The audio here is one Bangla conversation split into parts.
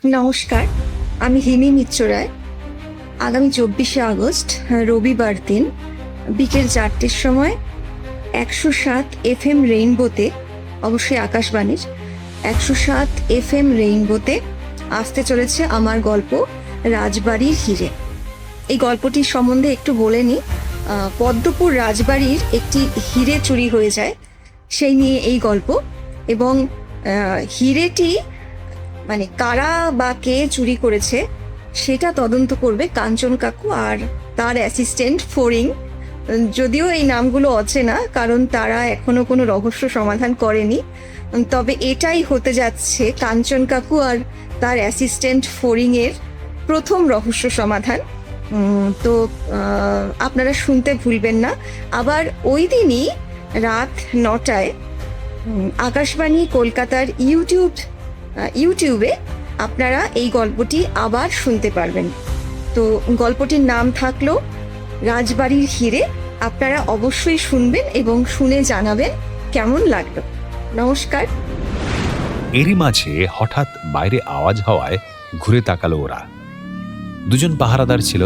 নমস্কার, আমি হিমি মিত্র রায়। আগামী 24শে আগস্ট রবিবার দিন বিকেল 4টের সময় 107 FM রেইনবোতে, অবশ্যই আকাশবাণীর 107 FM রেইনবোতে আসতে চলেছে আমার গল্প রাজবাড়ির হিরে। এই গল্পটির সম্বন্ধে একটু বলে নিই। পদ্মপুর রাজবাড়ির একটি হিরে চুরি হয়ে যায়, সেই নিয়ে এই গল্প। এবং হিরেটি মানে কারা বা কে চুরি করেছে সেটা তদন্ত করবে কাঞ্চন কাকু আর তার অ্যাসিস্ট্যান্ট ফড়িং। যদিও এই নামগুলো অচেনা, কারণ তারা এখনো কোনো রহস্য সমাধান করেনি। তবে এটাই হতে যাচ্ছে কাঞ্চন কাকু আর তার অ্যাসিস্ট্যান্ট ফড়িংয়ের প্রথম রহস্য সমাধান। তো আপনারা শুনতে ভুলবেন না। আবার ওই দিনই রাত 9টায় আকাশবাণী কলকাতার ইউটিউবে আপনারা এই গল্পটি আবার শুনতে পারবেন। তো গল্পটির নাম থাকলো রাজবাড়ির হিরে। আপনারা অবশ্যই শুনবেন এবং শুনে জানাবেন কেমন লাগলো। নমস্কার। এরই মাঝে হঠাৎ বাইরে আওয়াজ হওয়ায় ঘুরে তাকালো ওরা। দুজন পাহারাদার ছিল,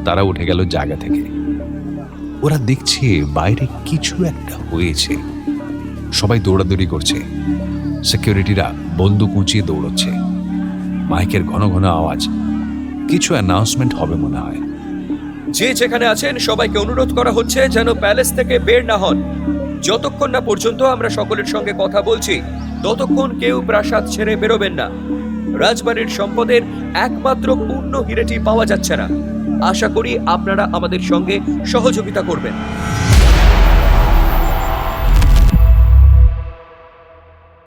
তারা উঠে গেল জায়গা থেকে। ওরা দেখছে বাইরে কিছু একটা হয়েছে। সবাই দৌড়াদৌড়ি করছে, সিকিউরিটিরা বন্দুক উঁচিয়ে দৌড়চ্ছে। মাইকের ঘন ঘন আওয়াজ, কিছু অ্যানাউন্সমেন্ট হবে মনে হয়। যে যেখানে আছেন সবাইকে অনুরোধ করা হচ্ছে যেন প্যালেস থেকে বের না হন। যতক্ষণ না পর্যন্ত আমরা সকলের সঙ্গে কথা বলছি ততক্ষণ কেউ প্রাসাদ ছেড়ে বেরোবেন না। রাজবাড়ির সম্পদের একমাত্র পূর্ণ হিরেটি পাওয়া যাচ্ছে না। আশা করি আপনারা আমাদের সঙ্গে সহযোগিতা করবেন।